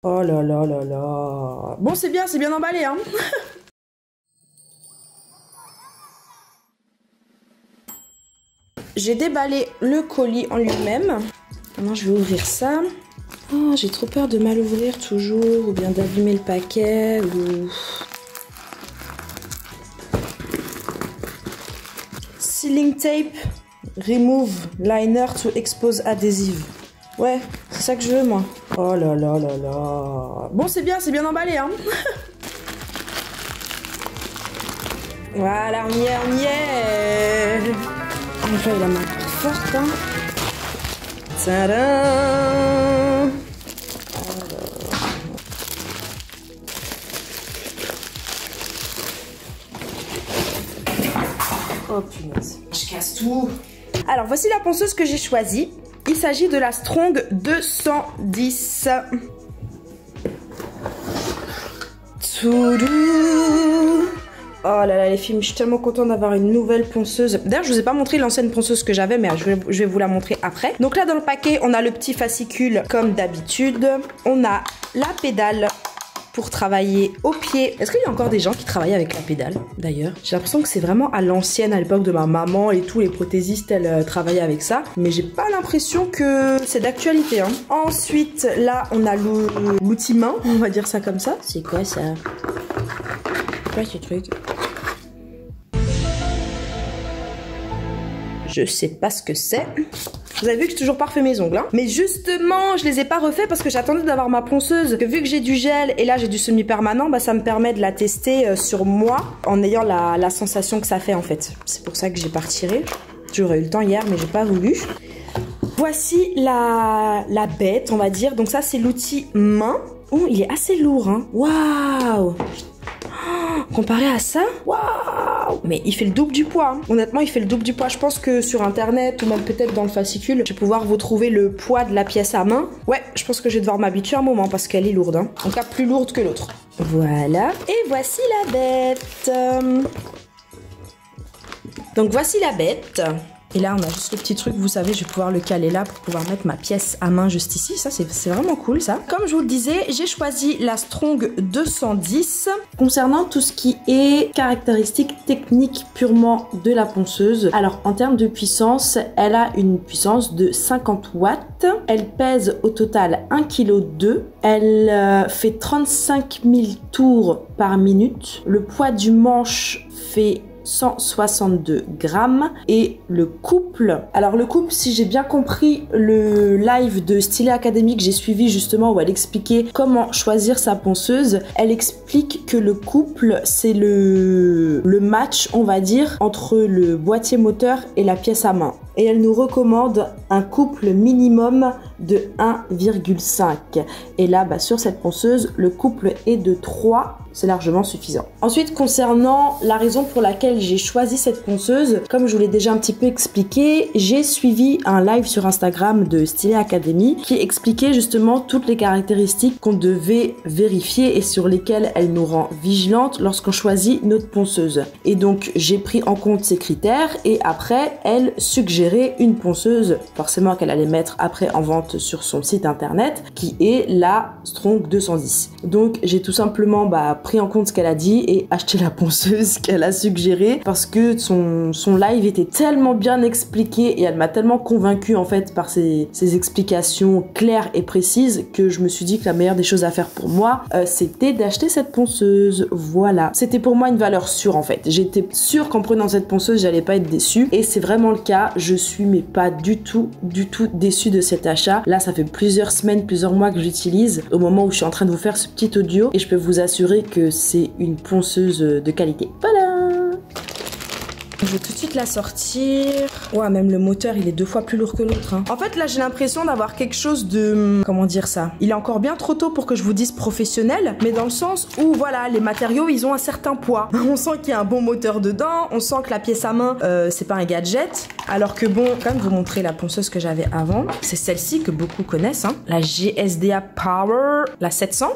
Oh là là là là. Bon, c'est bien emballé, hein. J'ai déballé le colis en lui-même. Maintenant, je vais ouvrir ça. Oh, j'ai trop peur de mal ouvrir toujours, ou bien d'abîmer le paquet, ou... Sealing tape, remove liner to expose adhesive. Ouais, c'est ça que je veux, moi. Oh là là là là. Bon, c'est bien emballé, hein. Voilà, on y est. Enfin, il a ma main forte, hein. Tadam. Oh punaise, je casse tout. Alors voici la ponceuse que j'ai choisie. Il s'agit de la Strong 210. Toudou. Oh là là les filles, je suis tellement contente d'avoir une nouvelle ponceuse. D'ailleurs je vous ai pas montré l'ancienne ponceuse que j'avais, mais je vais vous la montrer après. Donc là dans le paquet on a le petit fascicule comme d'habitude. On a la pédale pour travailler au pied. Est-ce qu'il y a encore des gens qui travaillent avec la pédale d'ailleurs? J'ai l'impression que c'est vraiment à l'ancienne, à l'époque de ma maman et tout, les prothésistes elles travaillaient avec ça, mais j'ai pas l'impression que c'est d'actualité, hein. Ensuite là on a l'outil main, on va dire ça comme ça. C'est quoi ça? Quoi ce truc? Je sais pas ce que c'est. Vous avez vu que j'ai toujours pas refait mes ongles, hein. Mais justement, je les ai pas refaits parce que j'attendais d'avoir ma ponceuse. Que vu que j'ai du gel et là j'ai du semi-permanent, bah ça me permet de la tester sur moi en ayant la sensation que ça fait en fait. C'est pour ça que j'ai pas retiré. J'aurais eu le temps hier mais j'ai pas voulu. Voici la bête, on va dire. Donc ça c'est l'outil main. Oh, il est assez lourd, hein. Waouh! Comparé à ça, waouh! Mais il fait le double du poids, hein. Honnêtement, il fait le double du poids. Je pense que sur internet ou même peut-être dans le fascicule, je vais pouvoir vous trouver le poids de la pièce à main. Ouais, je pense que je vais devoir m'habituer un moment parce qu'elle est lourde, hein. En tout cas, plus lourde que l'autre. Voilà. Et voici la bête. Donc voici la bête. Et là, on a juste le petit truc, vous savez, je vais pouvoir le caler là pour pouvoir mettre ma pièce à main juste ici. Ça, c'est vraiment cool, ça. Comme je vous le disais, j'ai choisi la Strong 210. Concernant tout ce qui est caractéristiques techniques purement de la ponceuse, alors en termes de puissance, elle a une puissance de 50 watts. Elle pèse au total 1,2 kg. Elle fait 35 000 tours par minute. Le poids du manche fait 162 grammes et le couple, alors le couple, si j'ai bien compris le live de Stylet Academy que j'ai suivi justement où elle expliquait comment choisir sa ponceuse, elle explique que le couple c'est le match on va dire entre le boîtier moteur et la pièce à main et elle nous recommande un couple minimum de 1,5 et là bah, sur cette ponceuse le couple est de 3, c'est largement suffisant. Ensuite concernant la raison pour laquelle j'ai choisi cette ponceuse, comme je vous l'ai déjà un petit peu expliqué, j'ai suivi un live sur Instagram de Stylet Academy qui expliquait justement toutes les caractéristiques qu'on devait vérifier et sur lesquelles elle nous rend vigilantes lorsqu'on choisit notre ponceuse. Et donc j'ai pris en compte ces critères et après elle suggérait une ponceuse forcément qu'elle allait mettre après en vente sur son site internet qui est la Strong 210. Donc j'ai tout simplement pris en compte ce qu'elle a dit et acheté la ponceuse qu'elle a suggérée parce que son live était tellement bien expliqué et elle m'a tellement convaincue en fait par ses explications claires et précises que je me suis dit que la meilleure des choses à faire pour moi c'était d'acheter cette ponceuse. Voilà, c'était pour moi une valeur sûre en fait. J'étais sûre qu'en prenant cette ponceuse j'allais pas être déçue et c'est vraiment le cas. Je suis mais pas du tout déçue de cet achat. Là ça fait plusieurs semaines, plusieurs mois que j'utilise au moment où je suis en train de vous faire ce petit audio et je peux vous assurer que c'est une ponceuse de qualité. Voilà. Je vais tout de suite la sortir. Ouais, même le moteur, il est 2 fois plus lourd que l'autre, hein. En fait, là, j'ai l'impression d'avoir quelque chose de... Comment dire ça? Il est encore bien trop tôt pour que je vous dise professionnel, mais dans le sens où, voilà, les matériaux, ils ont un certain poids. On sent qu'il y a un bon moteur dedans, on sent que la pièce à main, c'est pas un gadget. Alors que bon, quand même vous montrer la ponceuse que j'avais avant. C'est celle-ci que beaucoup connaissent, hein. La GSDA Power, la 700.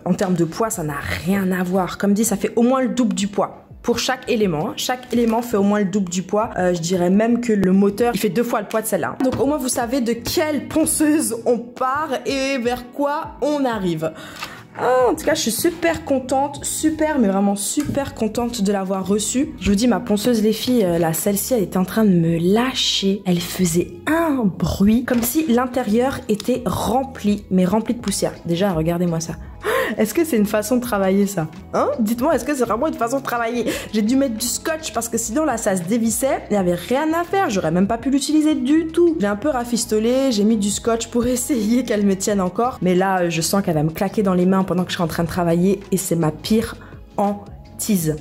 En termes de poids, ça n'a rien à voir. Comme dit, ça fait au moins le double du poids. pour chaque élément. Chaque élément fait au moins le double du poids. Je dirais même que le moteur, il fait 2 fois le poids de celle-là. Donc au moins vous savez de quelle ponceuse on part et vers quoi on arrive. Ah, en tout cas, je suis super contente, mais vraiment super contente de l'avoir reçue. Je vous dis, ma ponceuse, les filles, là, celle-ci, elle était en train de me lâcher. Elle faisait un bruit, comme si l'intérieur était rempli, mais rempli de poussière. Déjà, regardez-moi ça. Est-ce que c'est une façon de travailler ça? Hein? Dites-moi, est-ce que c'est vraiment une façon de travailler? J'ai dû mettre du scotch parce que sinon là ça se dévissait, il n'y avait rien à faire, j'aurais même pas pu l'utiliser du tout. J'ai un peu rafistolé, j'ai mis du scotch pour essayer qu'elle me tienne encore, mais là je sens qu'elle va me claquer dans les mains pendant que je suis en train de travailler et c'est ma pire hantise.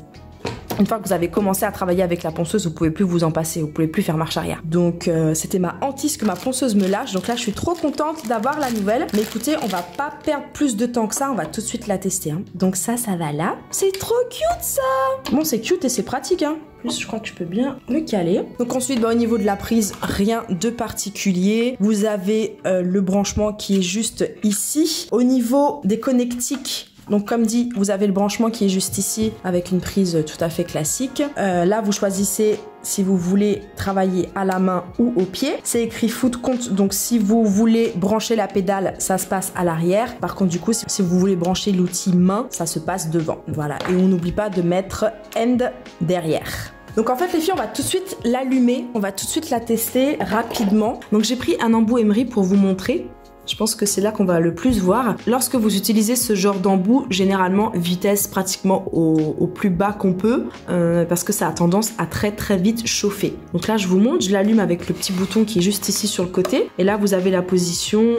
Une fois que vous avez commencé à travailler avec la ponceuse, vous pouvez plus vous en passer, vous pouvez plus faire marche arrière. Donc c'était ma hantise que ma ponceuse me lâche. Donc là je suis trop contente d'avoir la nouvelle. Mais écoutez, on va pas perdre plus de temps que ça, on va tout de suite la tester. Hein. Donc ça va là. C'est trop cute ça. Bon c'est cute et c'est pratique hein. En plus je crois que je peux bien le caler. Donc ensuite au niveau de la prise, rien de particulier. Vous avez le branchement qui est juste ici. Au niveau des connectiques, donc comme dit, vous avez le branchement qui est juste ici avec une prise tout à fait classique. Là, vous choisissez si vous voulez travailler à la main ou au pied. C'est écrit foot compte, donc si vous voulez brancher la pédale, ça se passe à l'arrière. Par contre, du coup, si vous voulez brancher l'outil main, ça se passe devant. Voilà, et on n'oublie pas de mettre end derrière. Donc en fait les filles, on va tout de suite l'allumer, on va tout de suite la tester rapidement. Donc j'ai pris un embout emery pour vous montrer. Je pense que c'est là qu'on va le plus voir. Lorsque vous utilisez ce genre d'embout, généralement vitesse pratiquement au plus bas qu'on peut parce que ça a tendance à très vite chauffer. Donc là je vous montre, je l'allume avec le petit bouton qui est juste ici sur le côté et là vous avez la position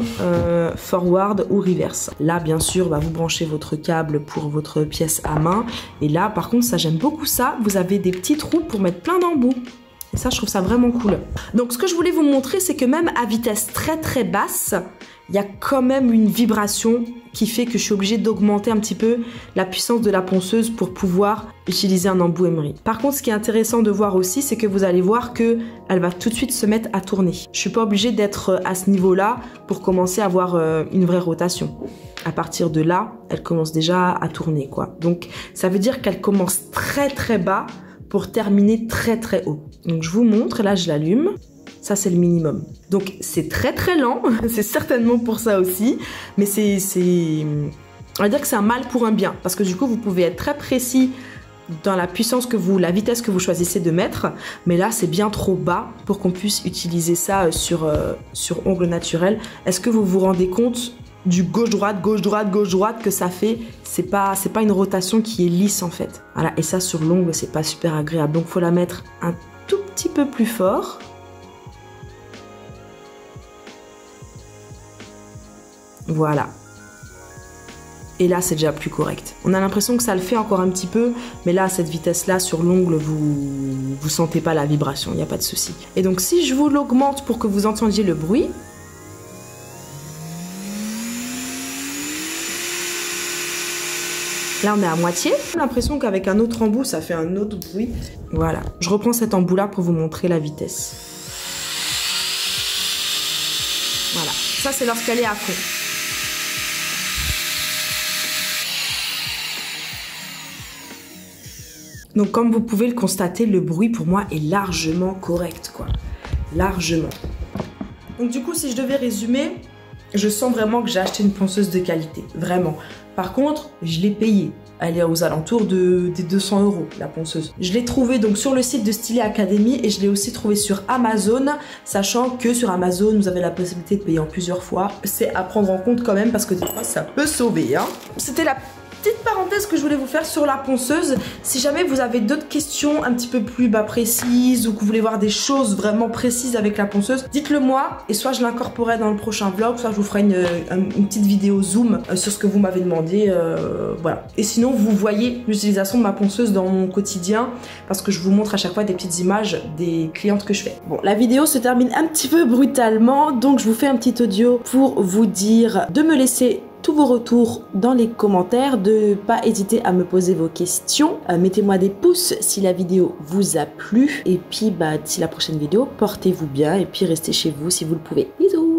forward ou reverse. Là bien sûr vous branchez votre câble pour votre pièce à main et là par contre ça j'aime beaucoup ça, vous avez des petits trous pour mettre plein d'embouts. Et ça je trouve ça vraiment cool. Donc ce que je voulais vous montrer c'est que même à vitesse très basse, il y a quand même une vibration qui fait que je suis obligée d'augmenter un petit peu la puissance de la ponceuse pour pouvoir utiliser un embout emery. Par contre, ce qui est intéressant de voir aussi, c'est que vous allez voir que elle va tout de suite se mettre à tourner. Je suis pas obligée d'être à ce niveau-là pour commencer à avoir une vraie rotation. À partir de là, elle commence déjà à tourner, quoi. Donc, ça veut dire qu'elle commence très bas pour terminer très haut. Donc, je vous montre, là, je l'allume. Ça, c'est le minimum. Donc, c'est très lent. C'est certainement pour ça aussi. Mais on va dire que c'est un mal pour un bien. Parce que du coup, vous pouvez être très précis dans la puissance la vitesse que vous choisissez de mettre. Mais là, c'est bien trop bas pour qu'on puisse utiliser ça sur ongle naturel. Est-ce que vous vous rendez compte du gauche-droite que ça fait? C'est pas une rotation qui est lisse, en fait. Voilà. Et ça, sur l'ongle, c'est pas super agréable. Donc, il faut la mettre un tout petit peu plus fort. Voilà. Et là, c'est déjà plus correct. On a l'impression que ça le fait encore un petit peu, mais là, à cette vitesse-là, sur l'ongle, vous sentez pas la vibration, il n'y a pas de souci. Et donc, si je vous l'augmente pour que vous entendiez le bruit, là, on est à moitié. J'ai l'impression qu'avec un autre embout, ça fait un autre bruit. Voilà. Je reprends cet embout-là pour vous montrer la vitesse. Voilà. Ça, c'est lorsqu'elle est à fond. Donc comme vous pouvez le constater, le bruit pour moi est largement correct, quoi. Largement. Donc du coup, si je devais résumer, je sens vraiment que j'ai acheté une ponceuse de qualité. Vraiment. Par contre, je l'ai payée. Elle est aux alentours des 200 €, la ponceuse. Je l'ai trouvée donc sur le site de Stylet Academy et je l'ai aussi trouvée sur Amazon, sachant que sur Amazon, vous avez la possibilité de payer en plusieurs fois. C'est à prendre en compte quand même parce que des fois, ça peut sauver, hein. C'était la petite parenthèse que je voulais vous faire sur la ponceuse. Si jamais vous avez d'autres questions un petit peu plus précises ou que vous voulez voir des choses vraiment précises avec la ponceuse, dites-le moi et soit je l'incorporerai dans le prochain vlog, soit je vous ferai une petite vidéo zoom sur ce que vous m'avez demandé. Voilà. Et sinon, vous voyez l'utilisation de ma ponceuse dans mon quotidien parce que je vous montre à chaque fois des petites images des clientes que je fais. Bon, la vidéo se termine un petit peu brutalement, donc je vous fais un petit audio pour vous dire de me laisser tous vos retours dans les commentaires, de ne pas hésiter à me poser vos questions. Mettez-moi des pouces si la vidéo vous a plu. Et puis, d'ici la prochaine vidéo, portez-vous bien et puis restez chez vous si vous le pouvez. Bisous!